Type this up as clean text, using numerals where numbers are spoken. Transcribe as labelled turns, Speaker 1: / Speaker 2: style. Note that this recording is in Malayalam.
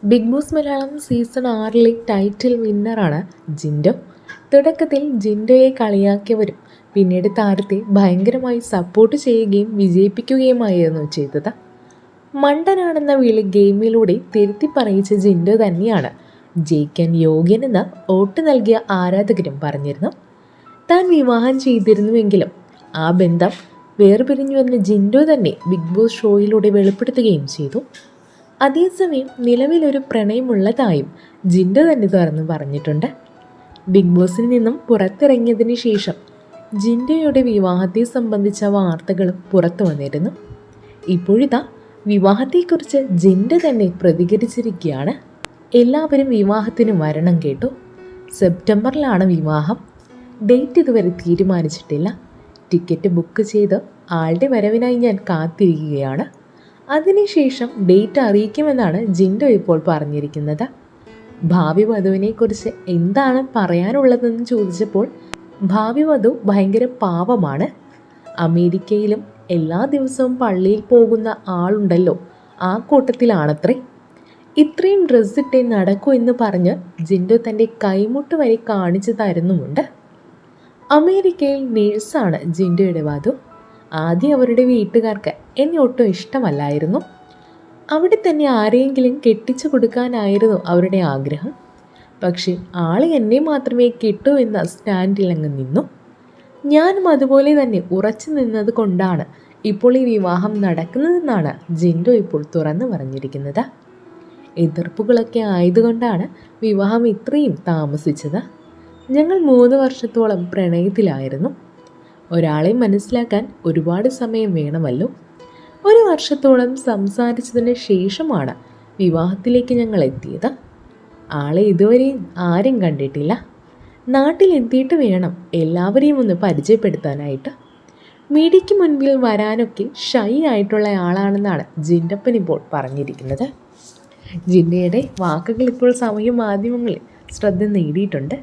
Speaker 1: Big Boss Malayalam season 6 title വിന്നറാണ് ജിൻഡോ. തുടക്കത്തിൽ ജിൻഡോയെ കളിയാക്കിയവരും പിന്നീട് താരത്തെ ഭയങ്കരമായി സപ്പോർട്ട് ചെയ്യുകയും വിജയിപ്പിക്കുകയുമായിരുന്നു ചെയ്തത്. മണ്ടനാണെന്ന വിളി ഗെയിമിലൂടെ തിരുത്തി പറയിച്ച ജിൻഡോ തന്നെയാണ് ജയിക്കാൻ യോഗ്യനെന്ന് വോട്ട് നൽകിയ ആരാധകരും പറഞ്ഞിരുന്നു. താൻ വിവാഹം ചെയ്തിരുന്നുവെങ്കിലും ആ ബന്ധം വേർപിരിഞ്ഞുവെന്ന് ജിൻഡോ തന്നെ ബിഗ് ബോസ് ഷോയിലൂടെ വെളിപ്പെടുത്തുകയും ചെയ്തു. അതേസമയം നിലവിലൊരു പ്രണയമുള്ളതായും ജിൻഡോ തന്നെ തുറന്നു പറഞ്ഞിട്ടുണ്ട്. ബിഗ് ബോസിൽ നിന്നും പുറത്തിറങ്ങിയതിന് ശേഷം ജിൻഡോയുടെ വിവാഹത്തെ സംബന്ധിച്ച വാർത്തകളും പുറത്തു വന്നിരുന്നു. ഇപ്പോഴിതാ വിവാഹത്തെക്കുറിച്ച് ജിൻഡോ തന്നെ പ്രതികരിച്ചിരിക്കുകയാണ്. എല്ലാവരും വിവാഹത്തിന് വരണം കേട്ടു. സെപ്റ്റംബറിലാണ് വിവാഹം. ഡേറ്റ് ഇതുവരെ തീരുമാനിച്ചിട്ടില്ല. ടിക്കറ്റ് ബുക്ക് ചെയ്ത് ആളുടെ വരവിനായി ഞാൻ കാത്തിരിക്കുകയാണ്. അതിനുശേഷം ഡേറ്റ് അറിയിക്കുമെന്നാണ് ജിൻഡോ ഇപ്പോൾ പറഞ്ഞിരിക്കുന്നത്. ഭാവി വധുവിനെക്കുറിച്ച് എന്താണ് പറയാനുള്ളതെന്ന് ചോദിച്ചപ്പോൾ ഭാവി വധു ഭയങ്കര പാവമാണ്. അമേരിക്കയിലും എല്ലാ ദിവസവും പള്ളിയിൽ പോകുന്ന ആളുണ്ടല്ലോ, ആ കൂട്ടത്തിലാണത്രേ. ഇത്രയും ഡ്രസ്സിട്ടേ നടക്കൂ എന്ന് പറഞ്ഞ് ജിൻഡോ തൻ്റെ കൈമുട്ട് വരെ കാണിച്ചു തരുന്നുമുണ്ട്. അമേരിക്കയിൽ നേഴ്സാണ് ജിൻഡോയുടെ വധു. ആദ്യം അവരുടെ വീട്ടുകാർക്ക് എന്നെ ഒട്ടും ഇഷ്ടമല്ലായിരുന്നു. അവിടെ തന്നെ ആരെയെങ്കിലും കെട്ടിച്ചു കൊടുക്കാനായിരുന്നു അവരുടെ ആഗ്രഹം. പക്ഷേ ആൾ എന്നെ മാത്രമേ കെട്ടൂ എന്ന സ്റ്റാൻഡിൽ അങ്ങ് നിന്നു. ഞാനും അതുപോലെ തന്നെ ഉറച്ചു നിന്നത് കൊണ്ടാണ് ഇപ്പോൾ ഈ വിവാഹം നടക്കുന്നതെന്നാണ് ജിൻഡോ ഇപ്പോൾ തുറന്നു പറഞ്ഞിരിക്കുന്നത്. എതിർപ്പുകളൊക്കെ ആയതുകൊണ്ടാണ് വിവാഹം ഇത്രയും താമസിച്ചത്. ഞങ്ങൾ 3 വർഷത്തോളം പ്രണയത്തിലായിരുന്നു. ഒരാളെ മനസ്സിലാക്കാൻ ഒരുപാട് സമയം വേണമല്ലോ. 1 വർഷത്തോളം സംസാരിച്ചതിന് ശേഷമാണ് വിവാഹത്തിലേക്ക് ഞങ്ങൾ എത്തിയത്. ആളെ ഇതുവരെയും ആരും കണ്ടിട്ടില്ല. നാട്ടിലെത്തിയിട്ട് വേണം എല്ലാവരെയും ഒന്ന് പരിചയപ്പെടുത്താനായിട്ട്. മീഡിയയ്ക്ക് മുൻപിൽ വരാനൊക്കെ ഷൈ ആയിട്ടുള്ള ആളാണെന്നാണ് ജിൻഡപ്പൻ ഇപ്പോൾ പറഞ്ഞിരിക്കുന്നത്. ജിൻഡയുടെ വാക്കുകൾ ഇപ്പോൾ സാമൂഹ്യ മാധ്യമങ്ങളിൽ ശ്രദ്ധ നേടിയിട്ടുണ്ട്.